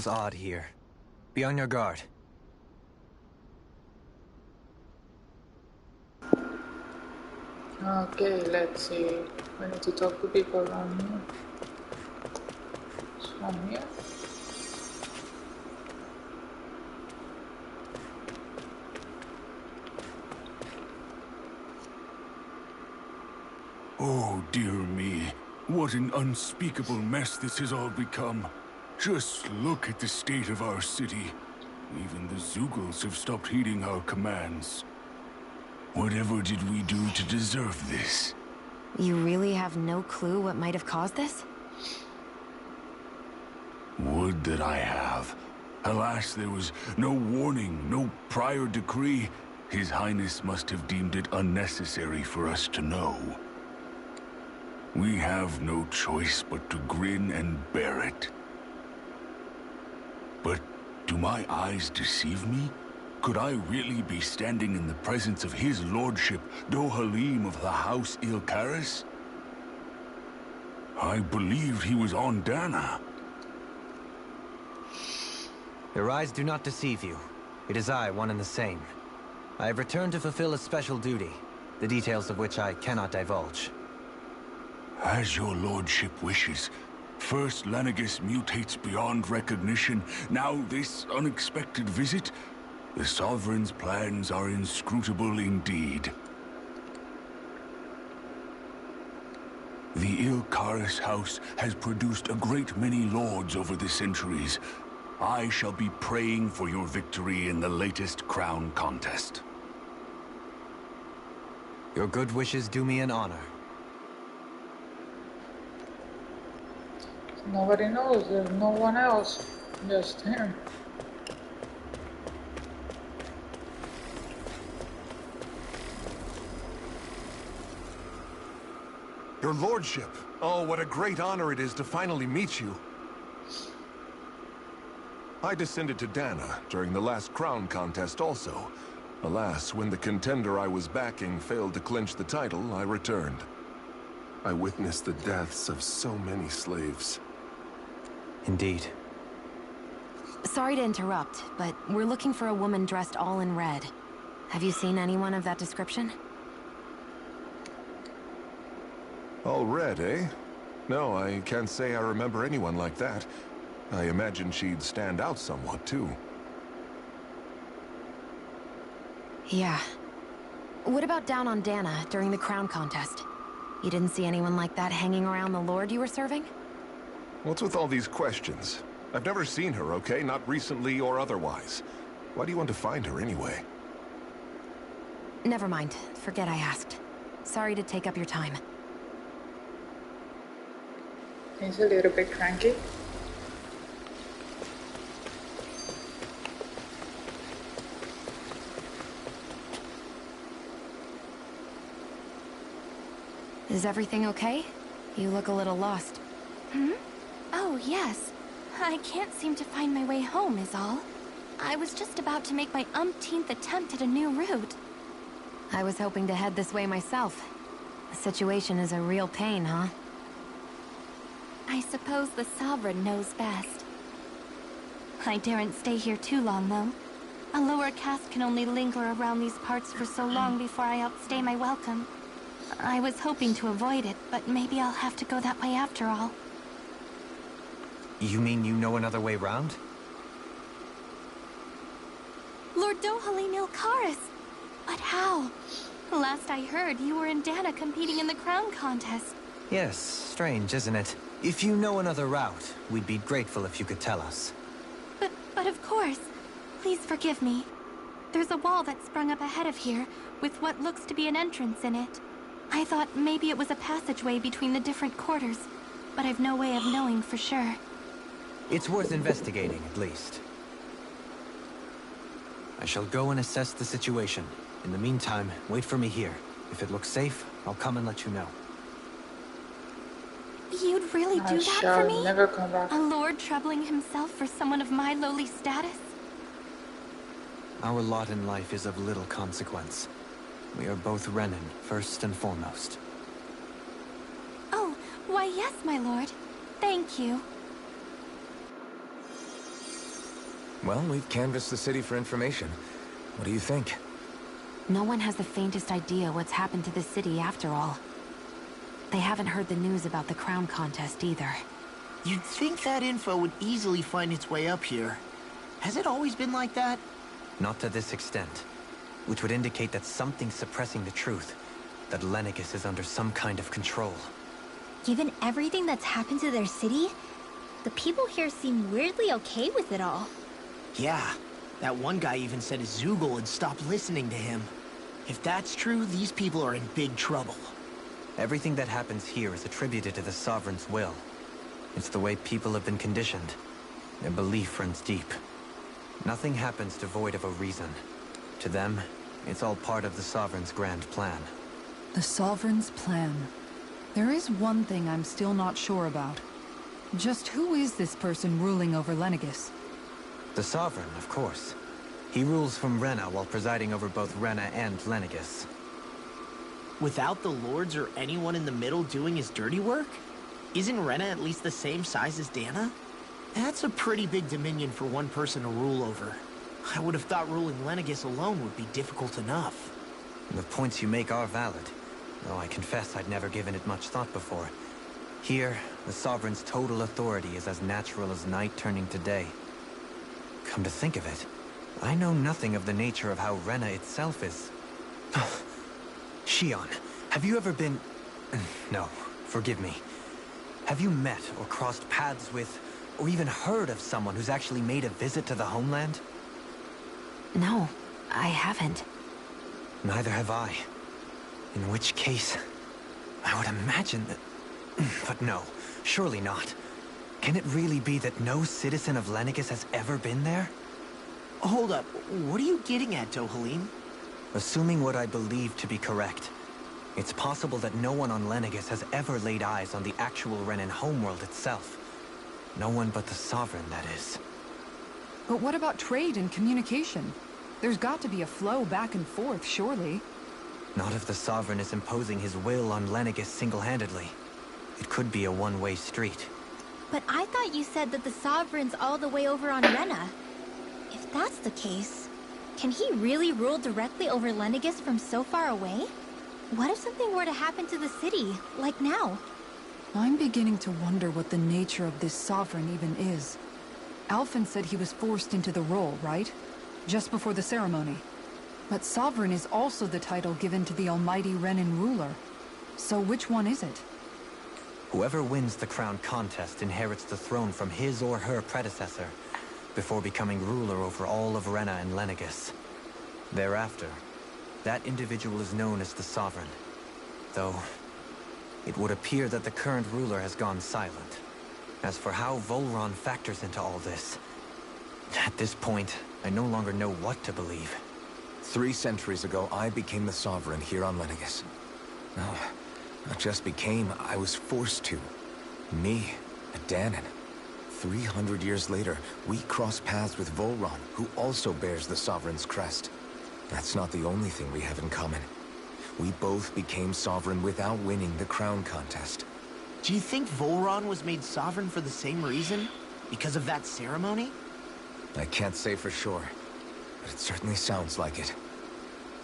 Feels odd here. Be on your guard. Okay, let's see. We need to talk to people around here. It's from here. Oh, dear me. What an unspeakable mess this has all become. Just look at the state of our city. Even the Zeugles have stopped heeding our commands. Whatever did we do to deserve this? You really have no clue what might have caused this? Would that I have. Alas, there was no warning, no prior decree. His Highness must have deemed it unnecessary for us to know. We have no choice but to grin and bear it. But do my eyes deceive me? Could I really be standing in the presence of his lordship, Dohalim of the House Ilkaris? I believed he was on Dana. Your eyes do not deceive you. It is I, one and the same. I have returned to fulfill a special duty, the details of which I cannot divulge. As your lordship wishes. First Lenegis mutates beyond recognition, now this unexpected visit. The Sovereign's plans are inscrutable indeed. The Ilkaris house has produced a great many lords over the centuries. I shall be praying for your victory in the latest crown contest. Your good wishes do me an honor. Nobody knows, there's no one else, just him. Your lordship! Oh, what a great honor it is to finally meet you. I descended to Dana during the last crown contest also. Alas, when the contender I was backing failed to clinch the title, I returned. I witnessed the deaths of so many slaves. Indeed. Sorry to interrupt, but we're looking for a woman dressed all in red. Have you seen anyone of that description? All red, eh? No, I can't say I remember anyone like that. I imagine she'd stand out somewhat, too. Yeah. What about down on Dana during the crown contest? You didn't see anyone like that hanging around the lord you were serving? What's with all these questions? I've never seen her, okay? Not recently or otherwise. Why do you want to find her anyway? Never mind. Forget I asked. Sorry to take up your time. He's a little bit cranky. Is everything okay? You look a little lost. Hmm? Oh, yes. I can't seem to find my way home, is all. I was just about to make my umpteenth attempt at a new route. I was hoping to head this way myself. The situation is a real pain, huh? I suppose the Sovereign knows best. I daren't stay here too long, though. A lower caste can only linger around these parts for so long before I outstay my welcome. I was hoping to avoid it, but maybe I'll have to go that way after all. You mean you know another way round? Lord Dohalim Ilkaris! But how? Last I heard, you were in Dana competing in the crown contest. Yes, strange, isn't it? If you know another route, we'd be grateful if you could tell us. But of course. Please forgive me. There's a wall that sprung up ahead of here, with what looks to be an entrance in it. I thought maybe it was a passageway between the different quarters, but I've no way of knowing for sure. It's worth investigating, at least. I shall go and assess the situation. In the meantime, wait for me here. If it looks safe, I'll come and let you know. You'd really do that for shall me? never come back. A lord troubling himself for someone of my lowly status? Our lot in life is of little consequence. We are both Renan, first and foremost. Oh, why yes, my lord. Thank you. Well, we've canvassed the city for information. What do you think? No one has the faintest idea what's happened to the city after all. They haven't heard the news about the crown contest either. You'd think that info would easily find its way up here. Has it always been like that? Not to this extent. Which would indicate that something's suppressing the truth. That Lenegis is under some kind of control. Given everything that's happened to their city, the people here seem weirdly okay with it all. Yeah, that one guy even said Zoogle had stopped listening to him. If that's true, these people are in big trouble. Everything that happens here is attributed to the Sovereign's will. It's the way people have been conditioned. Their belief runs deep. Nothing happens devoid of a reason. To them, it's all part of the Sovereign's grand plan. The Sovereign's plan. There is one thing I'm still not sure about. Just who is this person ruling over Lenegis? The Sovereign, of course. He rules from Rena while presiding over both Rena and Lenegis. Without the lords or anyone in the middle doing his dirty work? Isn't Rena at least the same size as Dana? That's a pretty big dominion for one person to rule over. I would have thought ruling Lenegis alone would be difficult enough. The points you make are valid, though I confess I'd never given it much thought before. Here, the Sovereign's total authority is as natural as night turning to day. Come to think of it, I know nothing of the nature of how Rena itself is. Shion, have you ever been... No, forgive me. Have you met or crossed paths with, or even heard of someone who's actually made a visit to the homeland? No, I haven't. Neither have I. In which case, I would imagine that... But no, surely not. Can it really be that no citizen of Lenegis has ever been there? Hold up, what are you getting at, Dohalim? Assuming what I believe to be correct, it's possible that no one on Lenegis has ever laid eyes on the actual Renan homeworld itself. No one but the Sovereign, that is. But what about trade and communication? There's got to be a flow back and forth, surely. Not if the Sovereign is imposing his will on Lenegis single-handedly. It could be a one-way street. But I thought you said that the Sovereign's all the way over on Rena. If that's the case, can he really rule directly over Lenegis from so far away? What if something were to happen to the city, like now? I'm beginning to wonder what the nature of this Sovereign even is. Alphen said he was forced into the role, right? Just before the ceremony. But Sovereign is also the title given to the almighty Renan ruler. So which one is it? Whoever wins the crown contest inherits the throne from his or her predecessor, before becoming ruler over all of Rena and Lenegis. Thereafter, that individual is known as the Sovereign. Though, it would appear that the current ruler has gone silent. As for how Volron factors into all this, at this point, I no longer know what to believe. 3 centuries ago, I became the Sovereign here on Lenegis. No, not just became, I was forced to. Me, a Danan. 300 years later, we cross paths with Volron, who also bears the Sovereign's crest. That's not the only thing we have in common. We both became Sovereign without winning the crown contest. Do you think Volron was made Sovereign for the same reason? Because of that ceremony? I can't say for sure, but it certainly sounds like it.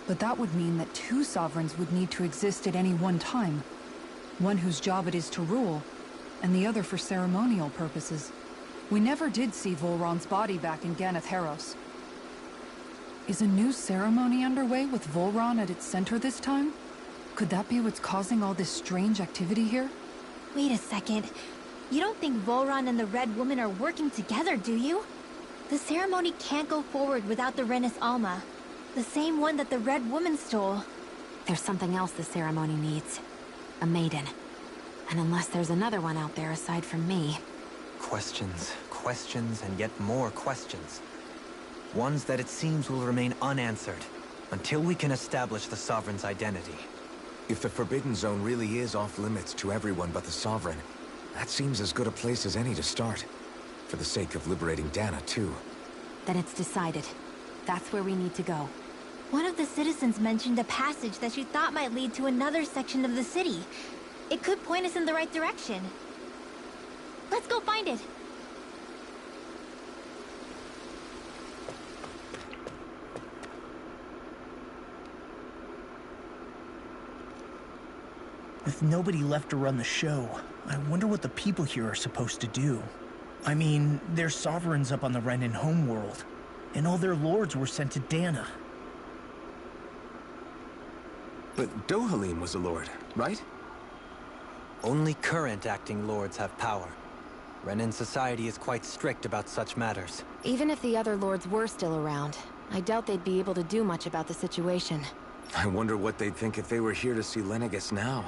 But that would mean that 2 Sovereigns would need to exist at any one time. One whose job it is to rule, and the other for ceremonial purposes. We never did see Volron's body back in Ganath Haros. Is a new ceremony underway with Volron at its center this time? Could that be what's causing all this strange activity here? Wait a second. You don't think Volron and the Red Woman are working together, do you? The ceremony can't go forward without the Renis Alma. The same one that the Red Woman stole. There's something else the ceremony needs. A maiden. And unless there's another one out there aside from me... Questions, questions, and yet more questions. Ones that it seems will remain unanswered, until we can establish the Sovereign's identity. If the Forbidden Zone really is off-limits to everyone but the Sovereign, that seems as good a place as any to start. For the sake of liberating Dana, too. Then it's decided. That's where we need to go. One of the citizens mentioned a passage that she thought might lead to another section of the city. It could point us in the right direction. Let's go find it. With nobody left to run the show, I wonder what the people here are supposed to do. I mean, they're sovereigns up on the Renan homeworld, and all their lords were sent to Dana. But Dohalim was a lord, right? Only current acting lords have power. Renan society is quite strict about such matters. Even if the other lords were still around, I doubt they'd be able to do much about the situation. I wonder what they'd think if they were here to see Lenegis now.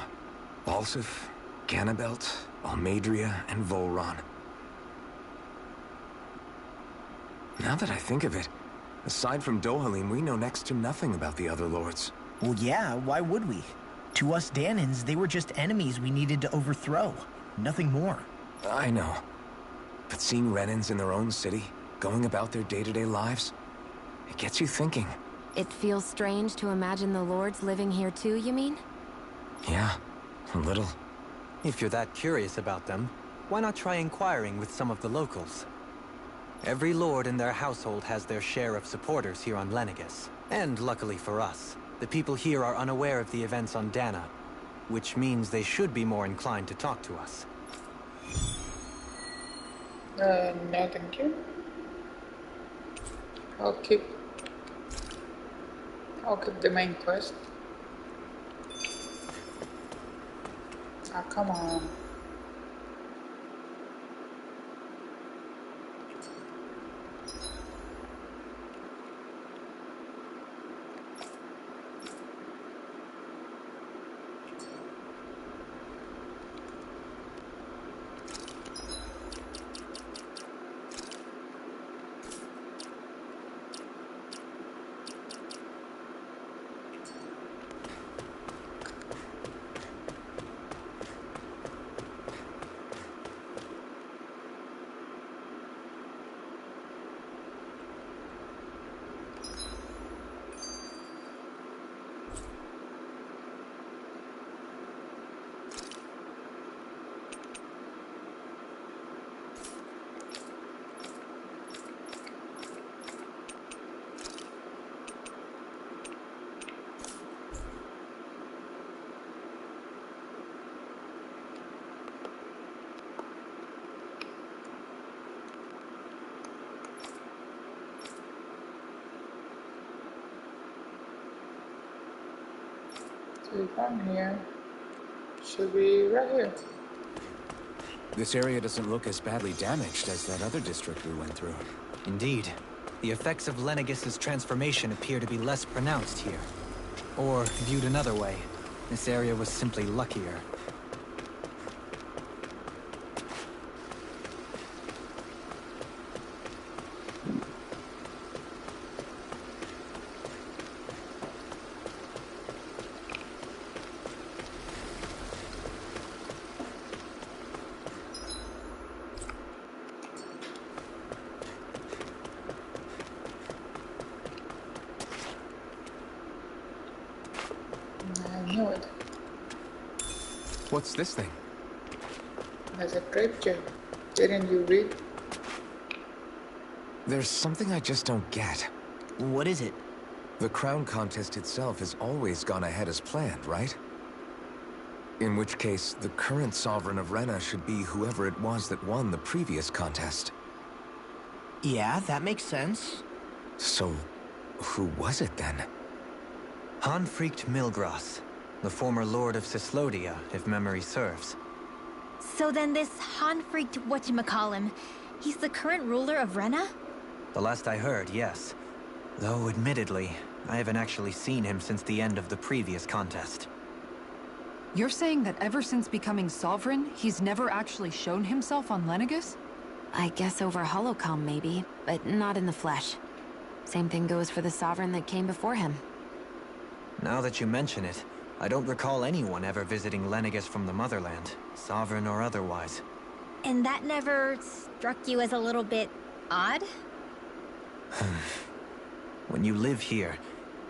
Balsif, Ganabelt, Almadria, and Volron. Now that I think of it, aside from Dohalim, we know next to nothing about the other lords. Well, yeah, why would we? To us Danans, they were just enemies we needed to overthrow. Nothing more. I know. But seeing Renans in their own city, going about their day-to-day lives, it gets you thinking. It feels strange to imagine the lords living here too, you mean? Yeah, a little. If you're that curious about them, why not try inquiring with some of the locals? Every lord in their household has their share of supporters here on Lenegis. And luckily for us, the people here are unaware of the events on Dana, which means they should be more inclined to talk to us. No, thank you. I'll keep the main quest. Ah, come on. So if I'm here, should be right here. This area doesn't look as badly damaged as that other district we went through. Indeed. The effects of Lenegis' transformation appear to be less pronounced here. Or, viewed another way, this area was simply luckier. I knew it. What's this thing? There's a scripture. Didn't you read? There's something I just don't get. What is it? The crown contest itself has always gone ahead as planned, right? In which case, the current sovereign of Rena should be whoever it was that won the previous contest. Yeah, that makes sense. So, who was it then? Hanfrikt Milgras, the former lord of Cyslodia, if memory serves. So then this Hanfrikt whatchamacallem, he's the current ruler of Rena? The last I heard, yes. Though, admittedly, I haven't actually seen him since the end of the previous contest. You're saying that ever since becoming sovereign, he's never actually shown himself on Lenegis? I guess over holocom maybe, but not in the flesh. Same thing goes for the sovereign that came before him. Now that you mention it, I don't recall anyone ever visiting Lenegis from the motherland, sovereign or otherwise. And that never struck you as a little bit odd? When you live here,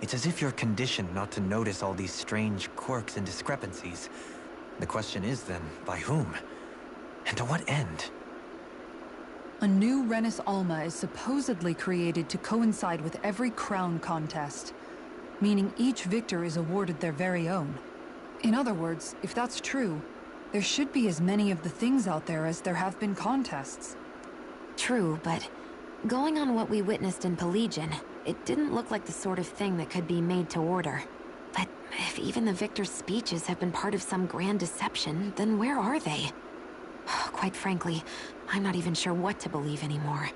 it's as if you're conditioned not to notice all these strange quirks and discrepancies. The question is then, by whom? And to what end? A new Renis Alma is supposedly created to coincide with every crown contest, meaning each victor is awarded their very own. In other words, if that's true, there should be as many of the things out there as there have been contests. True, but going on what we witnessed in Pelegion, it didn't look like the sort of thing that could be made to order. But if even the victor's speeches have been part of some grand deception, then where are they? Quite frankly, I'm not even sure what to believe anymore.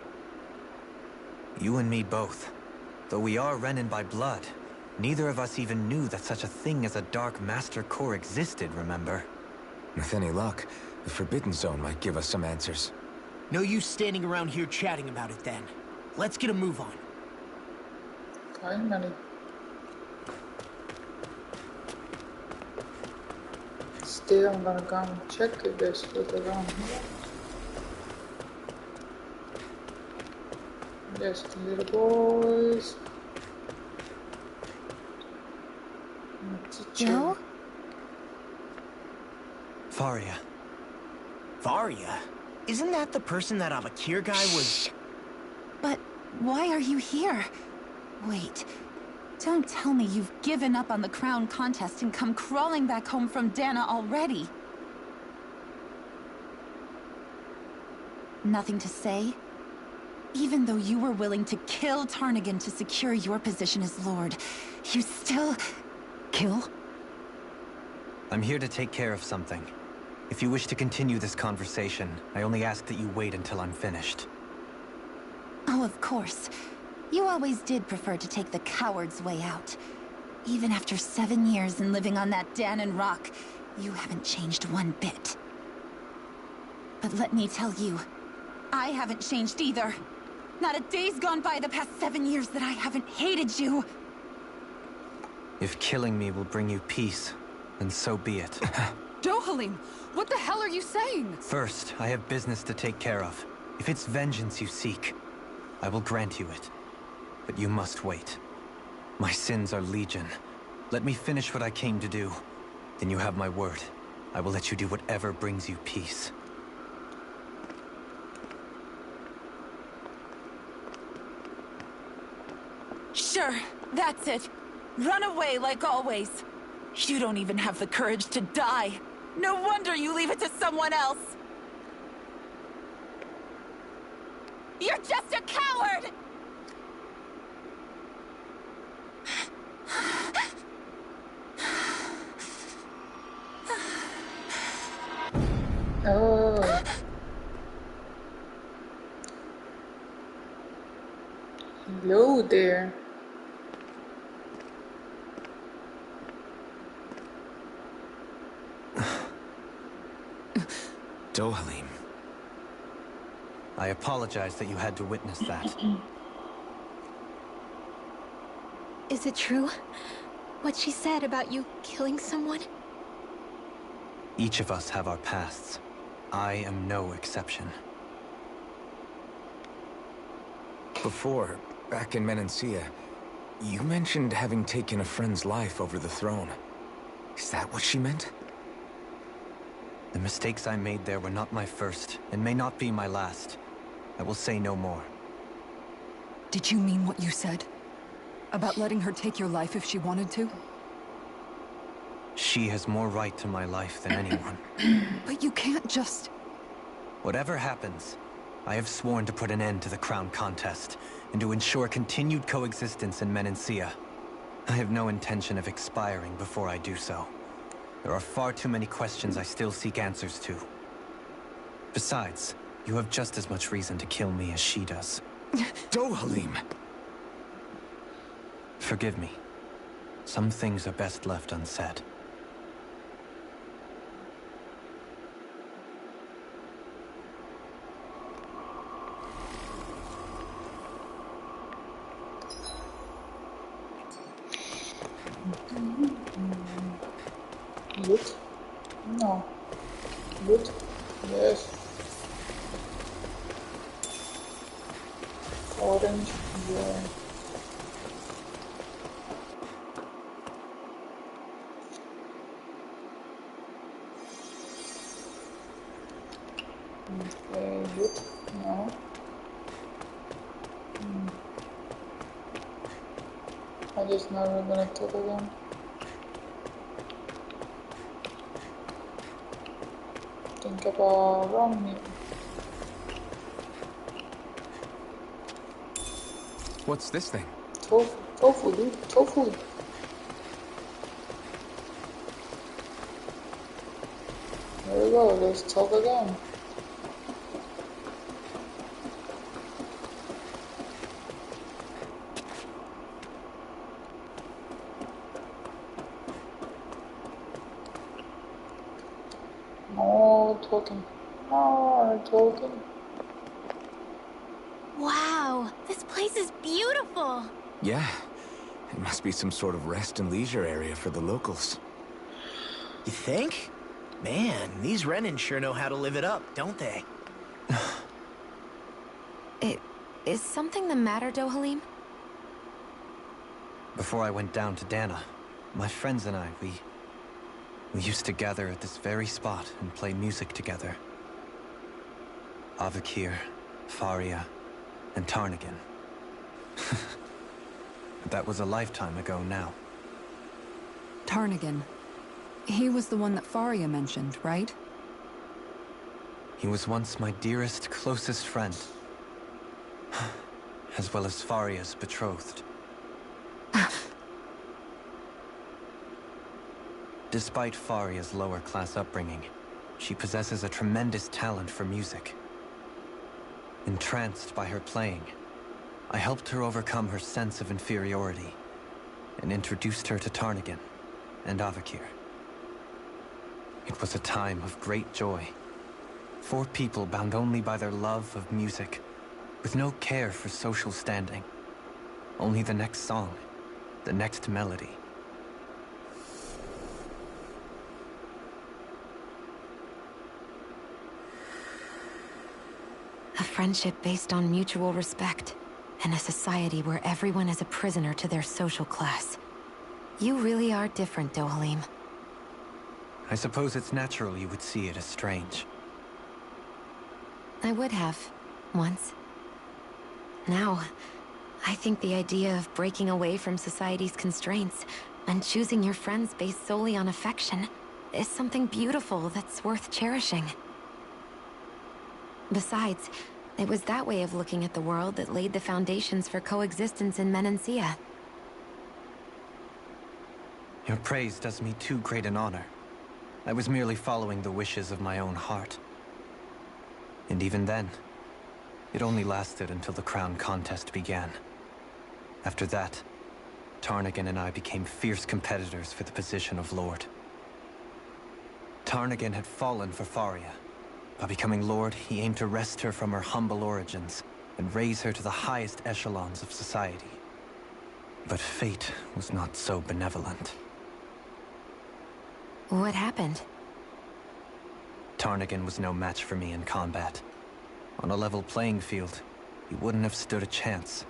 You and me both. Though we are Renan by blood, neither of us even knew that such a thing as a Dark Master Core existed, remember? With any luck, the Forbidden Zone might give us some answers. No use standing around here chatting about it then. Let's get a move on. Finally. Still, I'm gonna go and check if there's food around here. Just the little boys. Joe? Faria. Varia? Isn't that the person that Avakir guy was... But why are you here? Wait, don't tell me you've given up on the crown contest and come crawling back home from Dana already. Nothing to say? Even though you were willing to kill Tarnigan to secure your position as Lord, you still... Kill? I'm here to take care of something. If you wish to continue this conversation, I only ask that you wait until I'm finished. Oh, of course. You always did prefer to take the coward's way out. Even after 7 years and living on that Danon rock, you haven't changed one bit. But let me tell you, I haven't changed either. Not a day's gone by the past 7 years that I haven't hated you. If killing me will bring you peace, then so be it. Dohalim, what the hell are you saying? First, I have business to take care of. If it's vengeance you seek, I will grant you it. But you must wait. My sins are legion. Let me finish what I came to do. Then you have my word. I will let you do whatever brings you peace. Sure, that's it. Run away like always. You don't even have the courage to die. No wonder you leave it to someone else. You're just a coward! Oh. Hello there. Dohalim. I apologize that you had to witness that. Is it true? What she said about you killing someone? Each of us have our pasts. I am no exception. Before, back in Menancia, you mentioned having taken a friend's life over the throne. Is that what she meant? The mistakes I made there were not my first, and may not be my last. I will say no more. Did you mean what you said? About letting her take your life if she wanted to? She has more right to my life than anyone. But you can't just... Whatever happens, I have sworn to put an end to the crown contest, and to ensure continued coexistence in Menancia. I have no intention of expiring before I do so. There are far too many questions I still seek answers to. Besides, you have just as much reason to kill me as she does. Dohalim! Forgive me. Some things are best left unsaid. Wood? No. Wood? Yes. Orange? Yeah. Okay, wood? No. I just know we're gonna toggle them. che fa Ronnie. What's this thing? Tofu, dude, tofu. There we go, let's talk again. No talking. No talking. Wow, this place is beautiful. Yeah. It must be some sort of rest and leisure area for the locals. You think? Man, these Renan sure know how to live it up, don't they? Is something the matter, Dohalim? Before I went down to Dana, my friends and I, we used to gather at this very spot and play music together. Avakir, Faria, and Tarnagin. That was a lifetime ago now. Tarnagin. He was the one that Faria mentioned, right? He was once my dearest, closest friend. As well as Faria's betrothed. Despite Faria's lower-class upbringing, she possesses a tremendous talent for music. Entranced by her playing, I helped her overcome her sense of inferiority and introduced her to Tarnagin and Avakir. It was a time of great joy. 4 people bound only by their love of music, with no care for social standing. Only the next song, the next melody. A friendship based on mutual respect, and a society where everyone is a prisoner to their social class. You really are different, Dohalim. I suppose it's natural you would see it as strange. I would have, once. Now, I think the idea of breaking away from society's constraints and choosing your friends based solely on affection is something beautiful that's worth cherishing. Besides, it was that way of looking at the world that laid the foundations for coexistence in Menancia. Your praise does me too great an honor. I was merely following the wishes of my own heart. And even then, it only lasted until the crown contest began. After that, Tarnagin and I became fierce competitors for the position of Lord. Tarnagin had fallen for Faria. By becoming Lord, he aimed to wrest her from her humble origins and raise her to the highest echelons of society. But fate was not so benevolent. What happened? Tarnagin was no match for me in combat. On a level playing field, he wouldn't have stood a chance.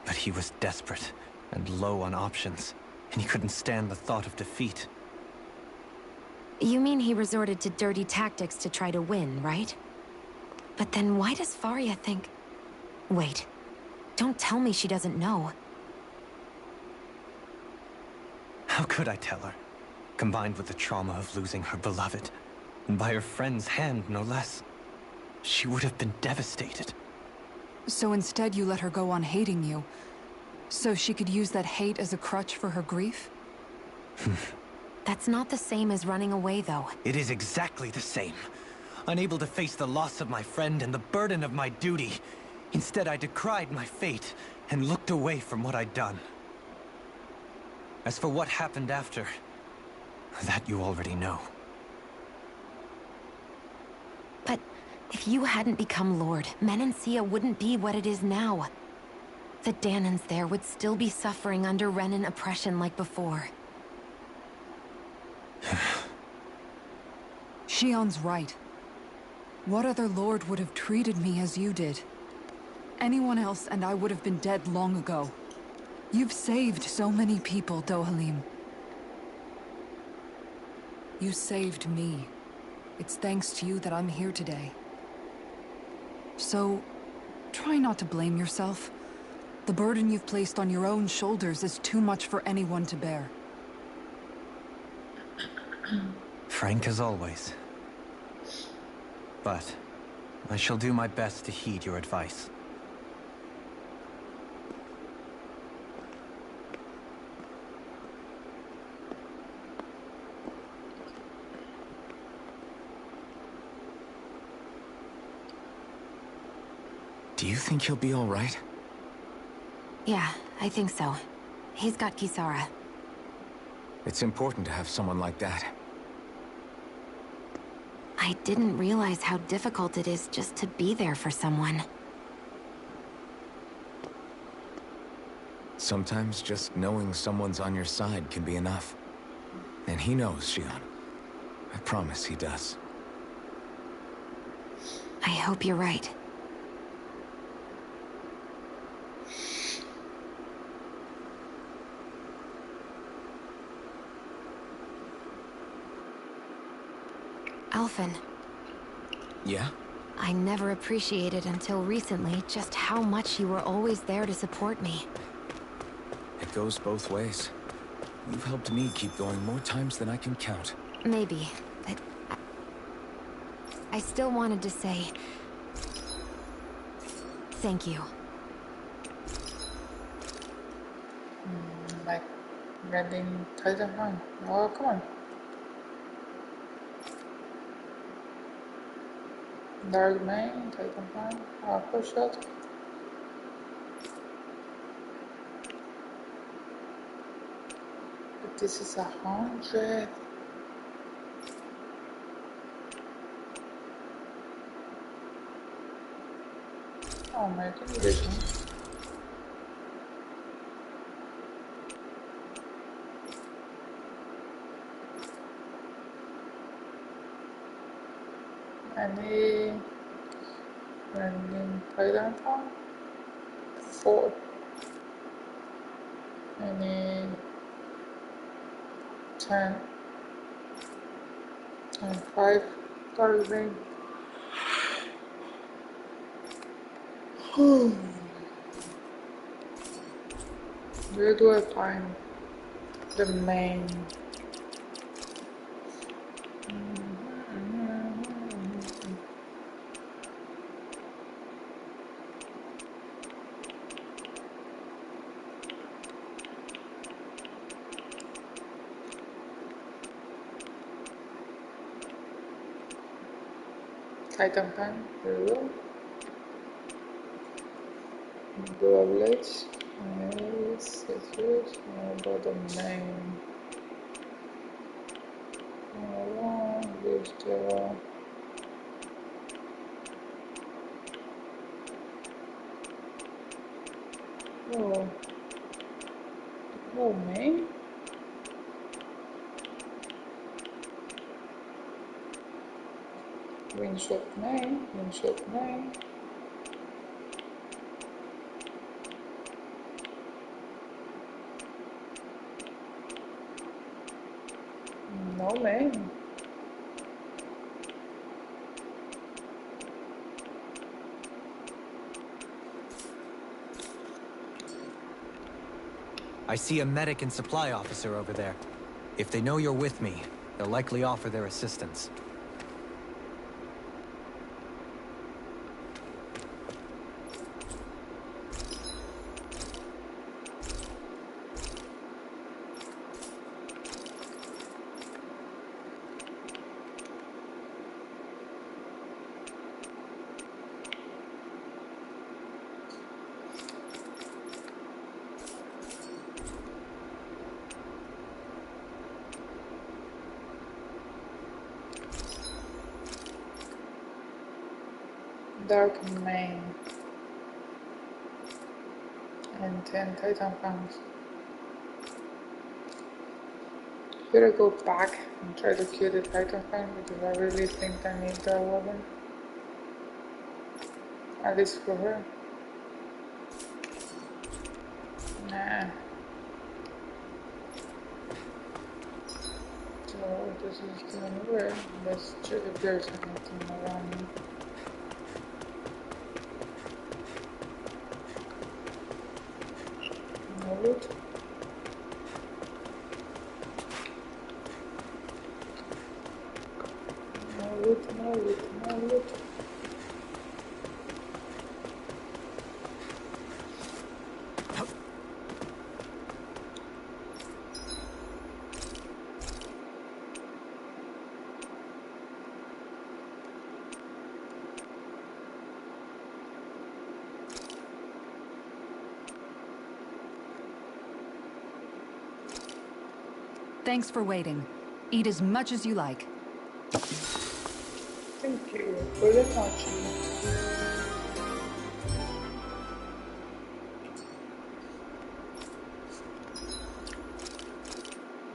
But he was desperate and low on options, and he couldn't stand the thought of defeat. You mean he resorted to dirty tactics to try to win, right? But then why does Faria think... Wait. Don't tell me she doesn't know. How could I tell her? Combined with the trauma of losing her beloved, and by her friend's hand, no less. She would have been devastated. So instead you let her go on hating you, so she could use that hate as a crutch for her grief? That's not the same as running away, though. It is exactly the same. Unable to face the loss of my friend and the burden of my duty. Instead, I decried my fate and looked away from what I'd done. As for what happened after, that you already know. But if you hadn't become Lord, Menancia wouldn't be what it is now. The Danans there would still be suffering under Renan oppression like before. Shion's right. What other lord would have treated me as you did? Anyone else and I would have been dead long ago. You've saved so many people, Dohalim. You saved me. It's thanks to you that I'm here today. So, try not to blame yourself. The burden you've placed on your own shoulders is too much for anyone to bear. Frank as always. But I shall do my best to heed your advice. Do you think he'll be all right? Yeah, I think so. He's got Kisara. It's important to have someone like that. I didn't realize how difficult it is just to be there for someone. Sometimes just knowing someone's on your side can be enough. And he knows, Shion. I promise he does. I hope you're right. Alphen. Yeah? I never appreciated until recently just how much you were always there to support me. It goes both ways. You've helped me keep going more times than I can count. Maybe, but I still wanted to say thank you. Like, rending Titanfang. Oh, come on. Dark Main, Titanfang, Aqua Shot. But this is 100. Oh my vision. Any random Titanfang? 4. Any 10 and 5 Dark Main. Where do I find the main? Titanfang, Blue, Dual Blades, yes, about the main. There's the oh main. Wingshot main, Wingshot main. No main. I see a medic and supply officer over there. If they know you're with me, they'll likely offer their assistance. Dark main and 10 Titanfangs. Should I go back and try to kill the Titanfang because I really think I need that weapon? At least for her. Nah. So this is the anywhere. Let's check if there's anything around me. No loot. No loot, no loot, no Good. Thanks for waiting. Eat as much as you like. Thank you very much.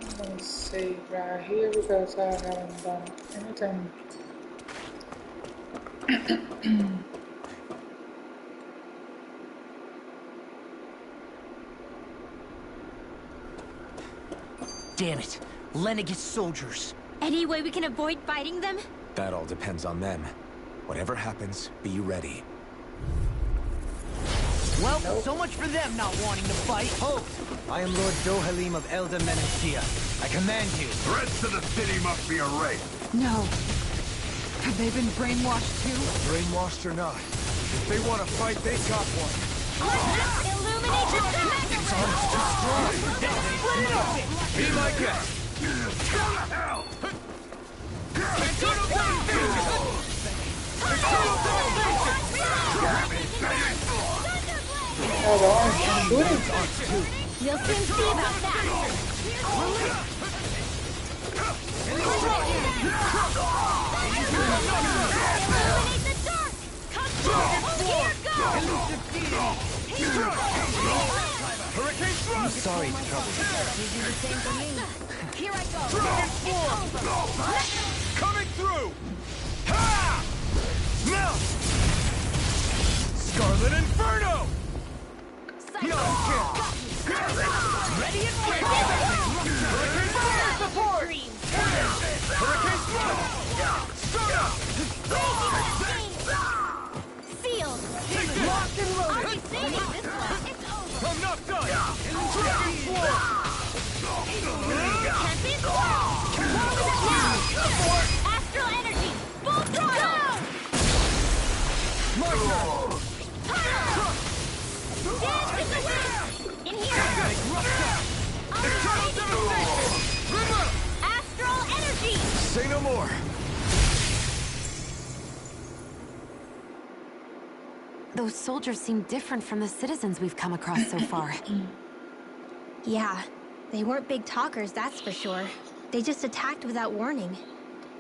I'm gonna save right here because I haven't done anything. Damn it. Lenegis soldiers. Any way we can avoid fighting them? That all depends on them. Whatever happens, be ready. Well, so much for them not wanting to fight. Halt! I am Lord Dohalim of Elda Menachia. I command you. Threats to the city must be erased. No. Have they been brainwashed too? Brainwashed or not, if they want to fight, they got one. Illuminate the dark! Be my guest. Oh, they're shooting. You'll soon see about that! Illuminate the dark! Come through! Here goes! Hurricane thrust! I'm sorry to trouble you. Here I go! Coming through! Ha! Melt! Scarlet Inferno! Ready and ready! Hurricane fire support! Hurricane thrust! Start up! Sealed! Locked and I'll loaded! be saving this one! It's over! I'm not done! Dragon Swarm! Can't be stopped! Now! Astral energy! Full throttle! Marker! Dance in the wind! In here! Astral energy! Say no more! Those soldiers seem different from the citizens we've come across so far. Yeah, they weren't big talkers, that's for sure. They just attacked without warning.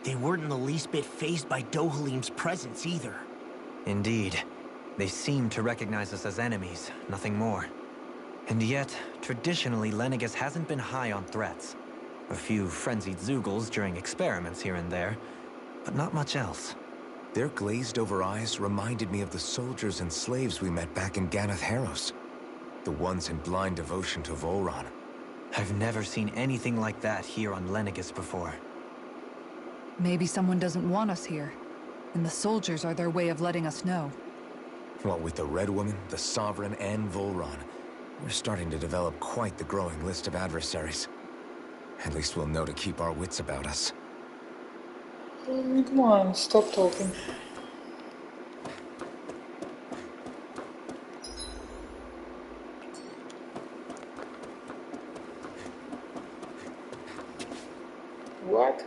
They weren't in the least bit fazed by Dohalim's presence either. Indeed. They seem to recognize us as enemies, nothing more. And yet, traditionally, Lenegis hasn't been high on threats. A few frenzied Zeugles during experiments here and there, but not much else. Their glazed-over eyes reminded me of the soldiers and slaves we met back in Ganath Haros. The ones in blind devotion to Volron. I've never seen anything like that here on Lenegis before. Maybe someone doesn't want us here, and the soldiers are their way of letting us know. What with the Red Woman, the Sovereign, and Volron, we're starting to develop quite the growing list of adversaries. At least we'll know to keep our wits about us. Come on, stop talking. What?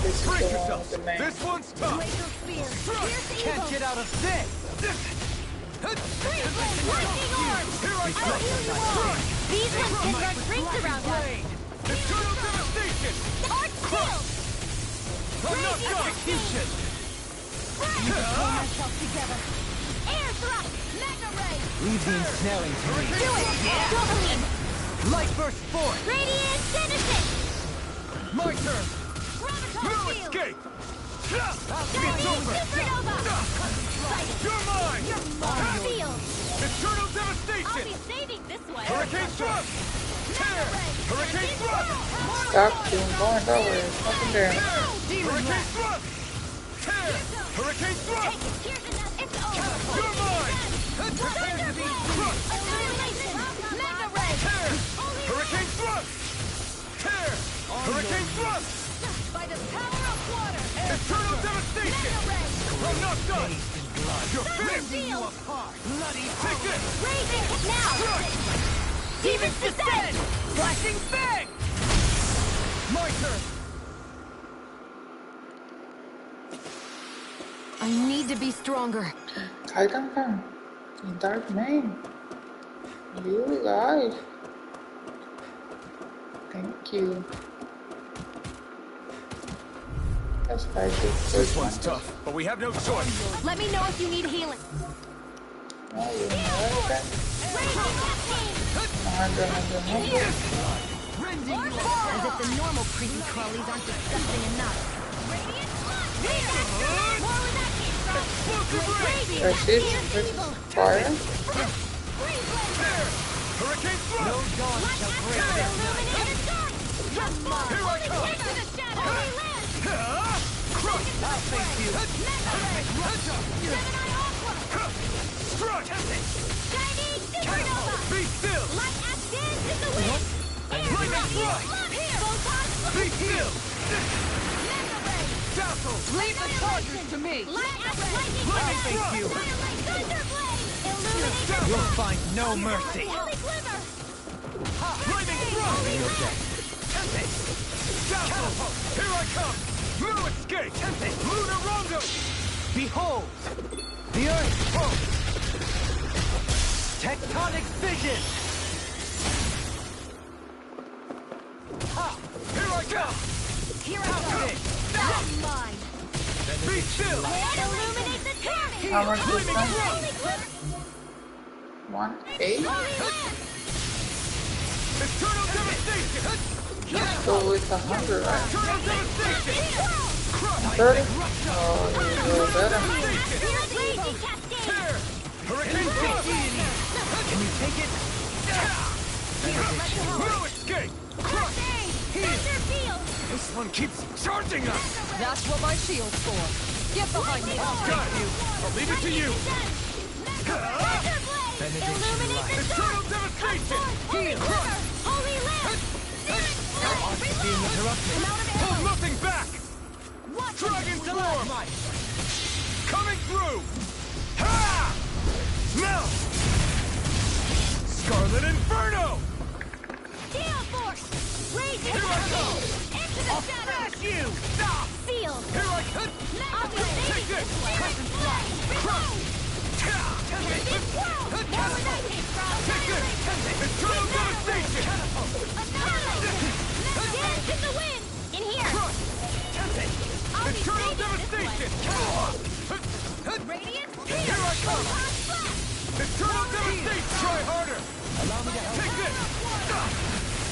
This is the one with the name. This one's tough! Can't get out of this! These ones can run rings around us! Eternal devastation! Arch shield! I'm not done! Execution! Pull myself together! Air thrust! Mega ray! Leave the ensnaring to me. Do it! Dohalim! Light burst forth! Radiant genesis! My turn! Graviton No field! escape! It's over! Supernova! You're mine! Arch field! Eternal I'll devastation! be saving this one! Hurricane thrust! Tear! Hurricane thrust! Stop doing going that way. There's nothing there. Hurricane thrust! Hurricane Thrust! Here's another. It's over. You're mine! Thunder Blast! Annihilation! Mega Ray! Tear! Hurricane Thrust! Tear! Hurricane Thrust! By the power of water! Eternal Devastation! Mega Ray! I'm not done! You're finished! Seal! Bloody take this! Raising now! Demons descend! Flashing bang! My turn! I need to be stronger. Titan fan. Dark Main. You guys. Thank you. Let's fight This one's tough, but we have no choice. Let me know if you need healing. Oh, you know that? As if the normal creepy crawlies aren't disgusting enough. Resist with fire. Hurricane Thrust! No dawn shall break this night. Here I come! I'll face you. Strike! Be still! Lightning Thrust! Be still! Dazzle! Leave the chargers to me! I'll face you! You'll find no mercy. Lightning Thrust! Dazzle! Here I come! No escape! Lunar Rondo! Behold, the Earth pulse. Tectonic vision. Here I come! Here I go. Mine. Be still! Illuminate the pyramid. How much is that? 1, 8. Eternal Devastation! Let's go with 100, right? Eternal Devastation! 30? Oh, you're better. Tear! Hurricane Thrust! Can you take it? No escape! This one keeps charging us! That's what my shield's for. Get behind me. Got you! I'll leave it to you! Eternal Devastation! Being interrupted. Hold nothing back! Dragon Form! Coming through! Ha! Now! Scarlet Inferno! Gale Force! Raging Here I go! I'll smash you! Stop! Sealed! Here I come! I'll be Take this! Crush! Where would that came from? Take this! Eternal Devastation! Dance in the wind! In here! I'll be Eternal saving this Devastation! one. Radiant Here I come! Eternal Devastation! Try harder! Allow me to help. Take this!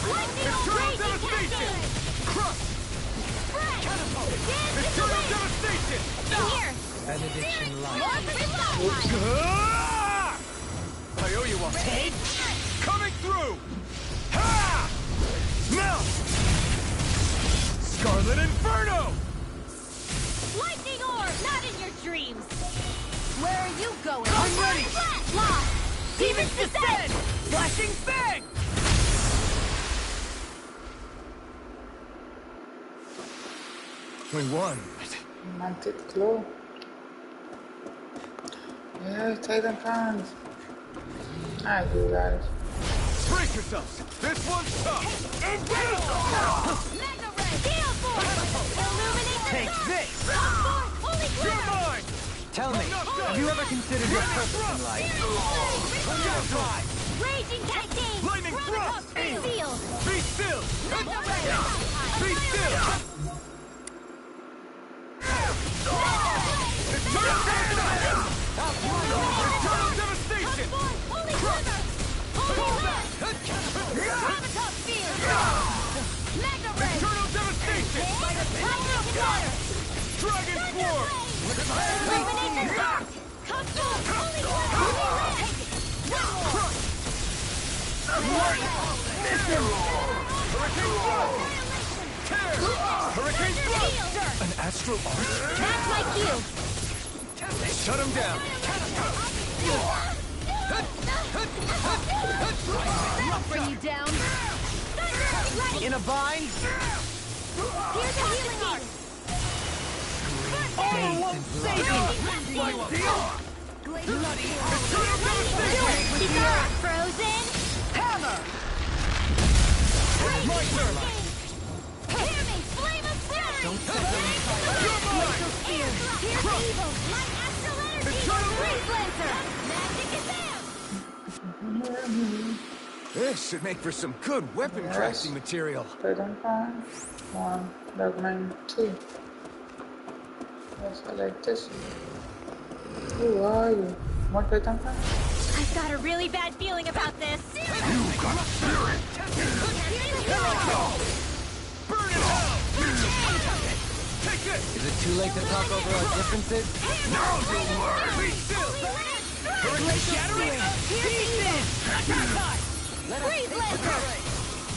Lightning Eternal raging Devastation! cascade! Crush! Dance in the Eternal wind! Devastation! In here! Benediction light. More for the spotlight! Ah! I owe you one. Take! Coming through! Ha! Now! Scarlet Inferno! Lightning orb! Not in your dreams! Where are you going? I'm ready! Lost! Demons descend! Flashing bang! We won. Mantic Claw. Yeah, Titan fans. Ah, you guys. Brace yourselves! This one's tough! Mega Ray! Gale Force! Illuminate the Take dark! this! Holy You're glitter! mine! Tell me, have you ever considered your purpose in life? Try! Raging cascade! Lightning Thrust! Seal! Be still! Mega Ray! Be still! Eternal Devastation! Eternal Devastation! Holy glitter! Holy red! Gravitas field! Mega Ray! Eternal Devastation! Power of water! Dragon Form! Illuminate the dark! Come forth! Holy glitter! Hurricane Thrust! Hurricane Thrust! An astral arch? That's my cue. Shut him down! That'll bring you down. In a bind? Here's a healing arc. Oh, won't save Frozen. Hammer! My turn. Hear me, flame of fury. Don't Glacial spear. Here's evil. Light astral energy. Freeze lancer. Magic is out. This should make for some good weapon crafting material. Titanfall 1, Darkman 2. Yes, I like this. Who are you? More Titanfall? I've got a really bad feeling about this. You got spirit! Burn it out! Take this! Is it too late to talk over our differences? Now you'll learn! Be still! Shattering! Freeze lancer.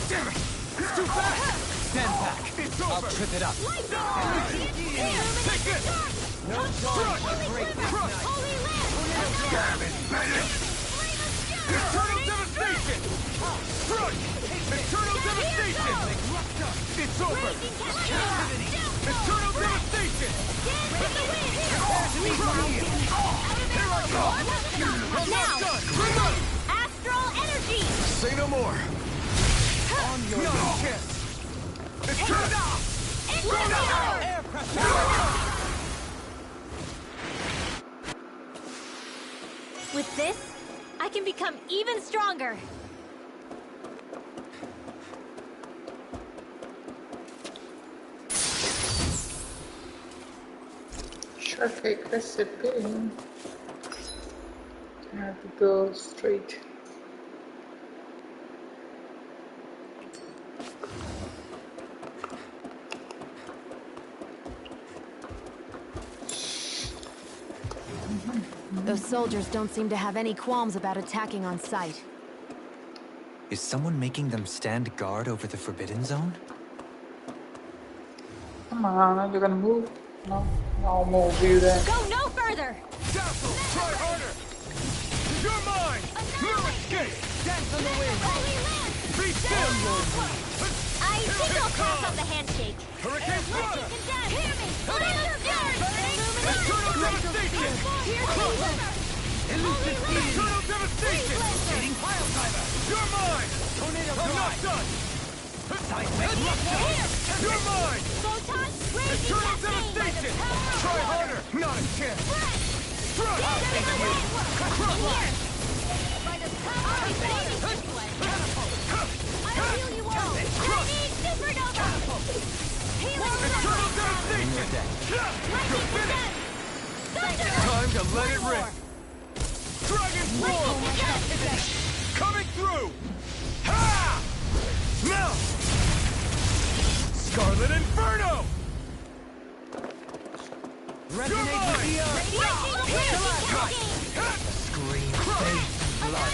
Damn it! It's too fast! Stand back. It's I'll over! trip it up. Take this! No chance to break this night. Damn it, Bennett! Eternal devastation! Crush! Eternal devastation! It's over! Eternal devastation! Now, astral energy. Say no more! On your chest! Eternal! Air pressure. With this, I can become even stronger. Shortcake recipe. I have to go straight. Those soldiers don't seem to have any qualms about attacking on sight. Is someone making them stand guard over the Forbidden Zone? Come on, are you gonna move? No? I'll move you then. Go no further. Dazzle, try harder! You're mine! No escape! Dance on the wind! Be still! I think I'll pass on the handshake. Hurricane Thrust! Hear me! Flame of fury! Eternal devastation! Eternal devastation! You're mine! I'm not done! You're mine! Photon raging Eternal cascade by the devastation! power of Try water. harder! Not a chance! Thrust! By the power of baby this I'll heal you all! Lightning supernova! Healing Eternal devastation! You're finished! Time to let it rip! Dragon Roar! Coming through! Ha! Now! Scarlet Inferno! Resonate with the earth! Scream, face, blood.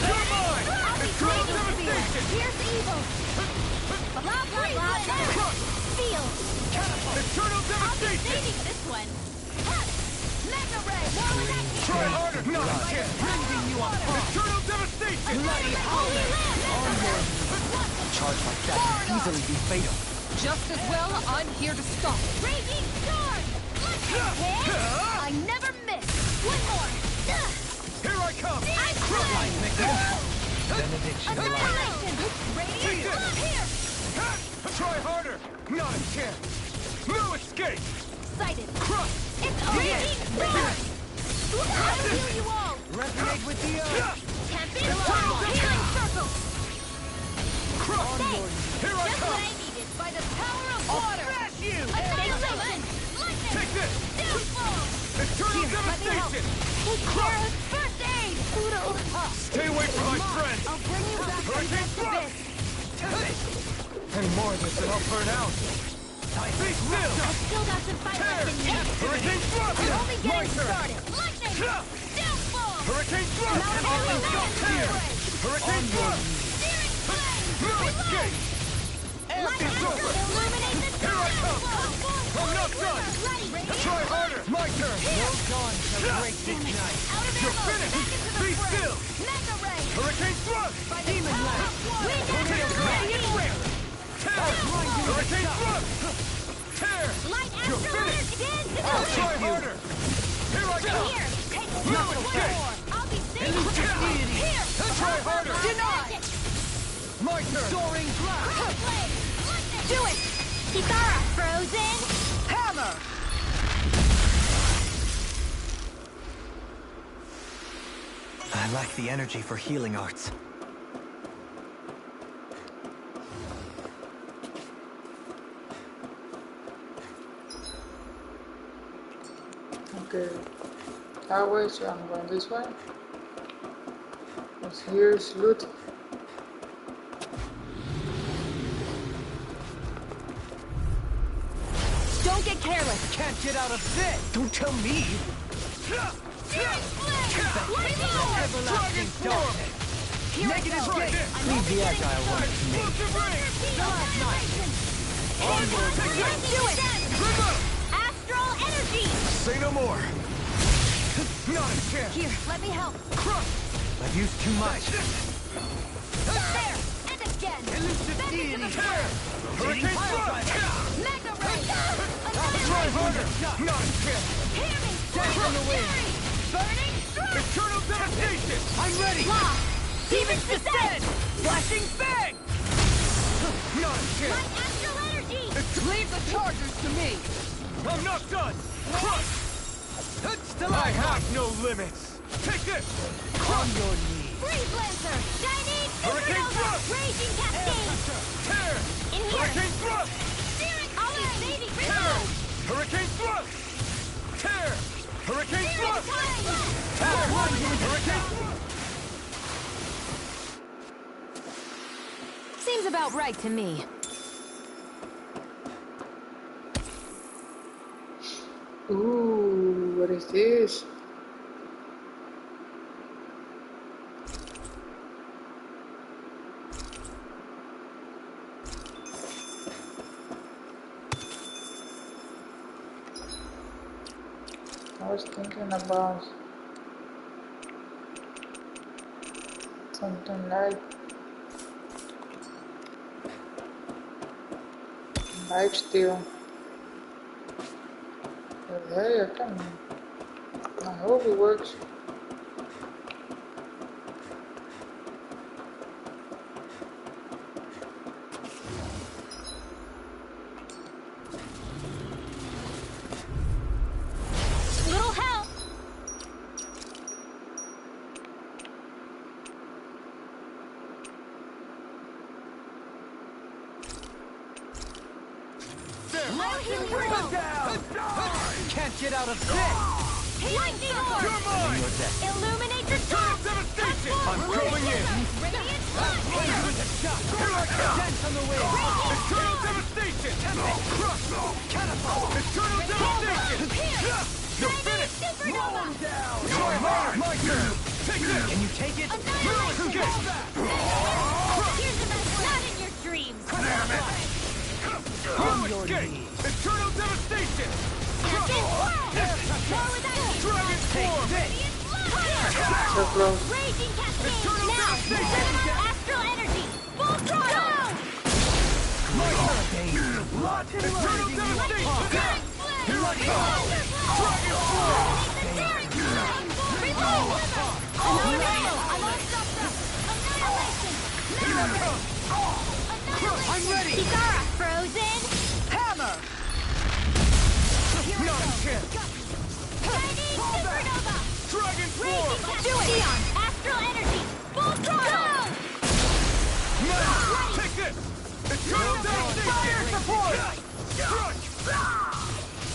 You're mine! Eternal devastation! Here's evil! Blah, blah, blah, Feel! Eternal devastation! Saving this one! Mega ray! Try harder! Not a chance! Eternal devastation! Bloody howler! Charge like that could easily be fatal. Just as well, I'm here to stop it. Raging sword! I never miss! One more! Here I come! Benediction light. Annihilation! Radiant blood here! Try harder! Not a chance! No escape! Sighted! Crush! It's raging sword! I'll heal you all! Resonate with the earth. Champion healing circle! Crush! Here I Just what come! I needed by the power of water! Smash you! Annihilation! Lightning! Take this! Downfall! Eternal devastation! Crush! First aid! Udo! Stay away from my friend! I'll bring you back from Hurricane this Thrust! abyss! And more of this will help burn out! Be still! I've still got some fight left in me! Hurricane Thrust! I'm only My getting turn! started! Lightning! Downfall! Hurricane Thrust! Not only that, Here! Hurricane Thrust! Searing flame! No escape! Light anchor, illuminate the Here I come! I'm not done! Try harder! My turn! No dawn shall break this night. Out of You're ammo! finished! Back into the Be fray. still! Mega ray! Hurricane thrust! Demon blast! Wind Tornado anchor! blast! Tear! Hurricane thrust! Tear! Light You're astral finished! energy! Dance to I'll the try harder! Here I Stay go! here! Take No one escape! more! I'll be safe! Elucidate! Here! Try harder! Denied! My turn! Soaring blast! Blade! Do it! Kitara! Frozen! Hammer! I lack the energy for healing arts. Okay, that way, so I'm going this way. Because here's loot. Don't get careless! Can't get out of this! Don't tell me! Everlasting darkness! Negative gate! Leave the agile one to me. Do it! Astral energy! Say no more! Not a chance! Here, let me help. I've used too much. There! And again! Elucidate! Tear! Hurricane thrust! Mega ray! Try harder! Not a chance! Hear me! Dance on the wind! Burning strike! Eternal devastation! I'm ready! Lock! Demon's descent! Flashing bang! Not a chance! Light astral energy! Leave the chargers to me! I'm not done! Crush! I have no limits! Take this! On your knees! Freeze Lancer! Chinese Hurricane Supernova! thrust! Raging Cascade! Tear! In here! Hurricane thrust! Steering! I'll be saving! Tear! Hurricane thrust! Tear! Hurricane thrust! Tear! Hurricane thrust! Seems about right to me. Ooh, what is this? I was thinking about something like lifesteal. But hey, I hope it works. Little help! Can't get out of this! Lightning orb! You're mine! Illuminate the top! Devastation! I'm going in! Radiant flash! Here I come! Dance on the wind! Eternal devastation! Crush! Catapult! Eternal devastation! You're finished! Supernova! You're mine! My turn! Take this! Can you take it? Annihilation! Get Here's the best not in your dreams! No escape! Eternal devastation! Captain Swirl! More with that! Dragon form! Radiant flash! So close. Raging Cascade! Eternal Now! devastation! Astral energy! Full throttle! Eternal devastation! Daring flame! Here I come! Dragon Daring flame! Reload! Annihilation! I'm all stuffed up! Annihilation! Annihilation! I'm ready! Kitara! Frozen! Hammer! Not a chance! Chinese Supernova! Dragon Raging form! Cascade! Neon! Astral energy! Full throttle! Now! Take this! Eternal devastation! Fire support! Crush!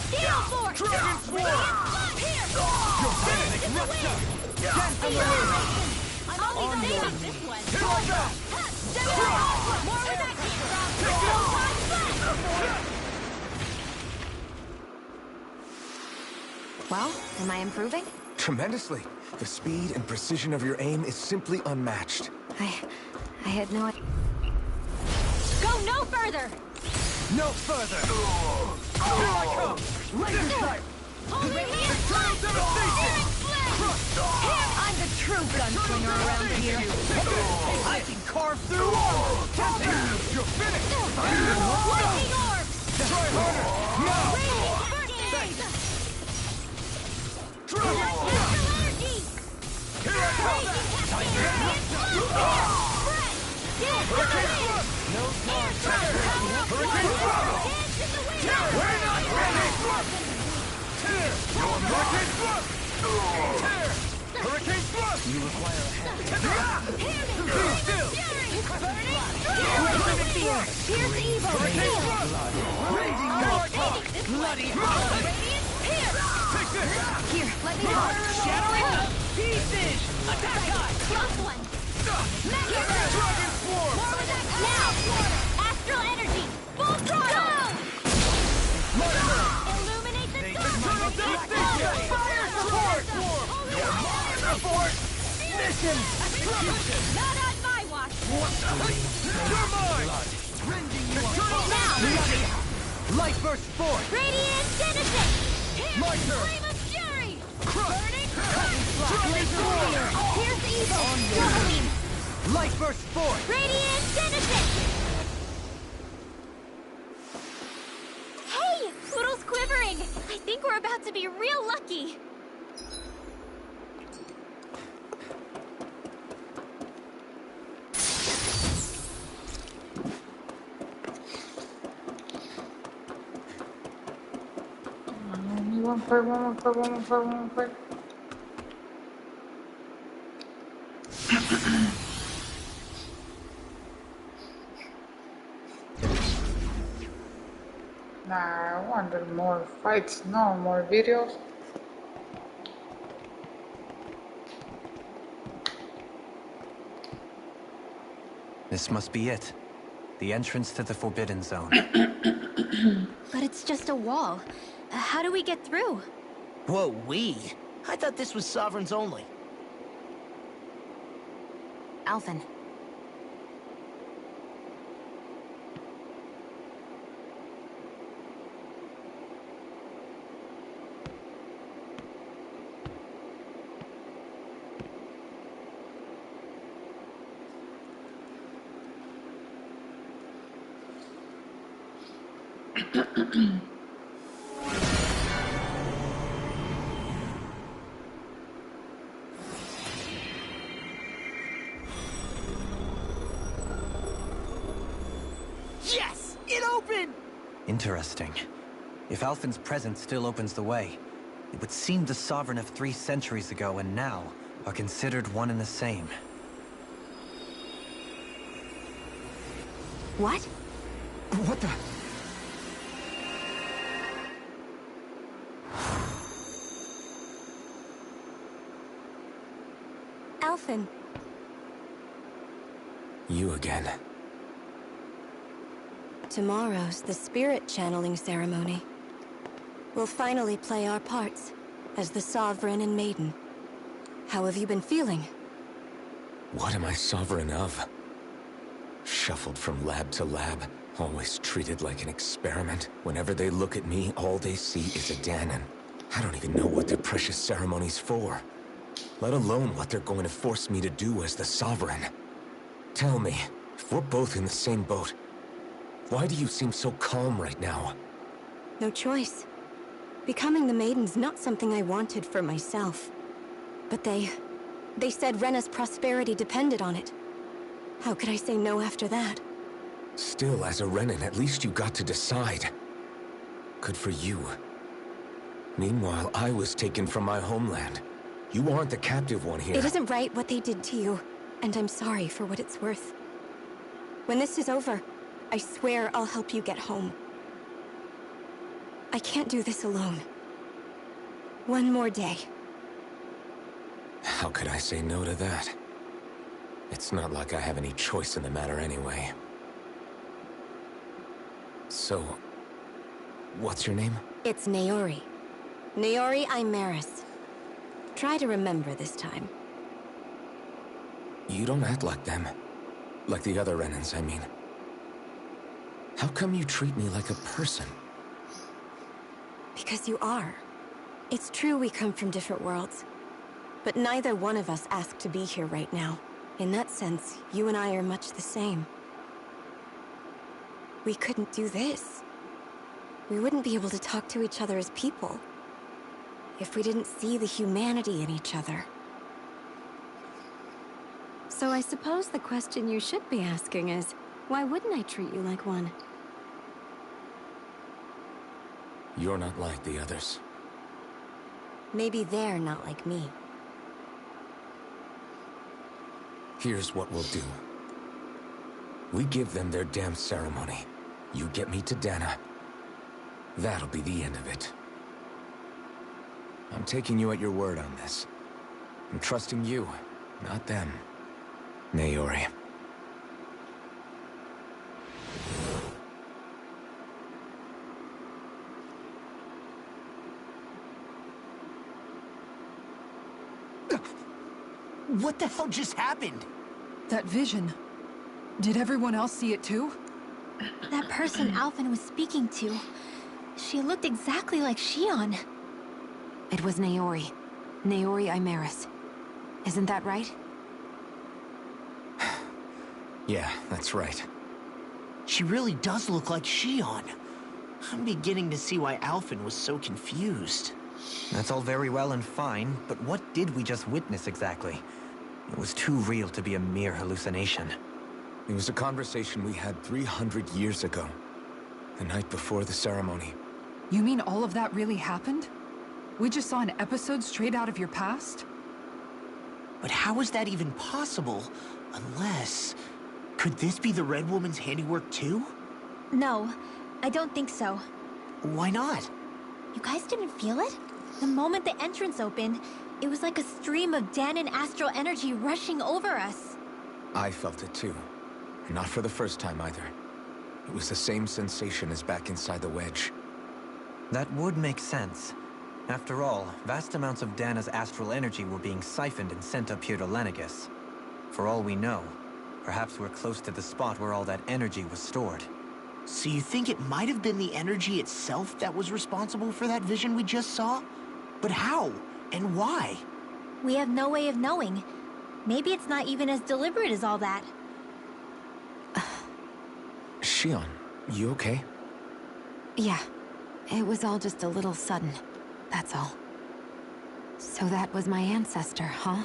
Steel Force! Dragon form! Here! You're finished! In the wind! Annihilation! I'm only saving this one! Here I go! More where that came from! Full-time flash! Well, am I improving? Tremendously. The speed and precision of your aim is simply unmatched. I had no idea. Go no further! No further! Here I come! Laser strike! Radiant devastation! I'm the true gunslinger around here. I can carve through! You're finished! Lightning orb! Try harder! Now! Radiant burst! Drop! Energy! Here I come! No more! Hurricane thrust! We're not ready! Tear! Hurricane thrust! Tear! Hurricane thrust! You require a hand. Be still! Here's evil! Hurricane thrust! Raging warthog! Bloody hell! Take this! Here, let me help! Shattering up! Pieces! Attack us! Close one! Dragon swarm! Now! Astral energy! Full throttle! My turn! Illuminate the Eternal devastation! Fire support! Support! Mission! Not on my watch! You're mine! Eternal devastation! Light burst forth! Radiant Genesis! My turn! Flame of Fury! Crush! Burning Dragon swarm! Here's evil! Double beam! Light burst forth! Radiant Genesis! Hey! Poodle's quivering! I think we're about to be real lucky! One more. Nah, I wanted more fights, no more videos. This must be it. The entrance to the Forbidden Zone. But it's just a wall. How do we get through? Whoa, we? I thought this was Sovereigns only. Alphen. Yes! It opened! Interesting. If Alphen's presence still opens the way, it would seem the Sovereign of 3 centuries ago and now are considered one and the same. What? What the? Alphen. You again. Tomorrow's the spirit channeling ceremony. We'll finally play our parts as the Sovereign and Maiden. How have you been feeling? What am I sovereign of? Shuffled from lab to lab, always treated like an experiment. Whenever they look at me, all they see is a Dahnan. I don't even know what their precious ceremony's for. Let alone what they're going to force me to do as the Sovereign. Tell me, if we're both in the same boat, why do you seem so calm right now? No choice. Becoming the Maiden's not something I wanted for myself. But they said Rena's prosperity depended on it. How could I say no after that? Still, as a Renan, at least you got to decide. Good for you. Meanwhile, I was taken from my homeland. You aren't the captive one here. It isn't right what they did to you, and I'm sorry for what it's worth. When this is over, I swear I'll help you get home. I can't do this alone. One more day. How could I say no to that? It's not like I have any choice in the matter anyway. So, what's your name? It's Naori. Naori Imaris. Try to remember this time. You don't act like them. Like the other Renans, I mean. How come you treat me like a person? Because you are. It's true we come from different worlds, but neither one of us asked to be here right now. In that sense, you and I are much the same. We couldn't do this. We wouldn't be able to talk to each other as people if we didn't see the humanity in each other. So I suppose the question you should be asking is, why wouldn't I treat you like one? You're not like the others. Maybe they're not like me. Here's what we'll do. We give them their damn ceremony. You get me to Dana. That'll be the end of it. I'm taking you at your word on this. I'm trusting you, not them. Naori. What the hell just happened? That vision. Did everyone else see it too? That person Alphen was speaking to, she looked exactly like Shion. It was Naori. Naori Imeris. Isn't that right? Yeah, that's right. She really does look like Shion. I'm beginning to see why Alphen was so confused. That's all very well and fine, but what did we just witness exactly? It was too real to be a mere hallucination. It was a conversation we had 300 years ago. The night before the ceremony. You mean all of that really happened? We just saw an episode straight out of your past? But how is that even possible? Unless... Could this be the Red Woman's handiwork too? No, I don't think so. Why not? You guys didn't feel it? The moment the entrance opened, it was like a stream of Danan astral energy rushing over us. I felt it too. And not for the first time either. It was the same sensation as back inside the wedge. That would make sense. After all, vast amounts of Dana's astral energy were being siphoned and sent up here to Lenegis. For all we know, perhaps we're close to the spot where all that energy was stored. So you think it might have been the energy itself that was responsible for that vision we just saw? But how? And why? We have no way of knowing. Maybe it's not even as deliberate as all that. Shion, you okay? Yeah. It was all just a little sudden. That's all. So that was my ancestor, huh?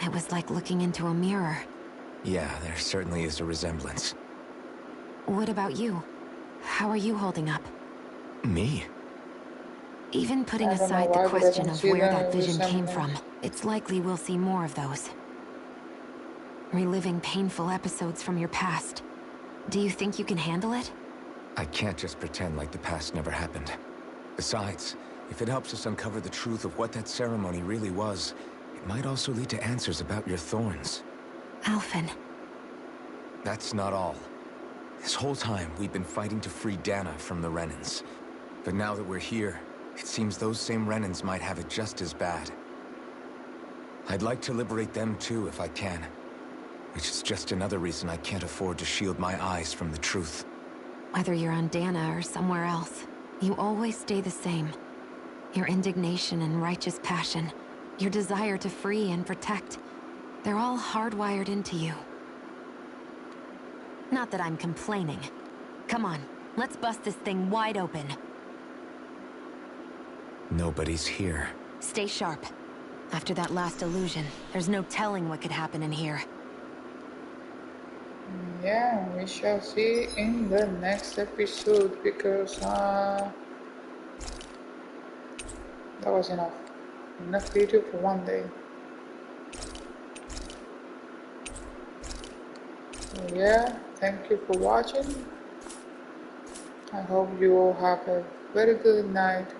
It was like looking into a mirror. Yeah, there certainly is a resemblance. What about you? How are you holding up? Me? Even putting I don't know aside why, the but I question don't of see where the that vision came resemblance. from, it's likely we'll see more of those. Reliving painful episodes from your past. Do you think you can handle it? I can't just pretend like the past never happened. Besides, if it helps us uncover the truth of what that ceremony really was, it might also lead to answers about your thorns. Alphen. That's not all. This whole time, we've been fighting to free Dana from the Renans. But now that we're here, it seems those same Renans might have it just as bad. I'd like to liberate them too, if I can. Which is just another reason I can't afford to shield my eyes from the truth. Whether you're on Dana or somewhere else, you always stay the same. Your indignation and righteous passion, your desire to free and protect, they're all hardwired into you. Not that I'm complaining. Come on, let's bust this thing wide open. Nobody's here. Stay sharp. After that last illusion, there's no telling what could happen in here. Yeah, we shall see in the next episode, because that was enough. Enough video for one day. So yeah, thank you for watching. I hope you all have a very good night,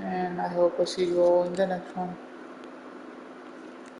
and I hope I see you all in the next one.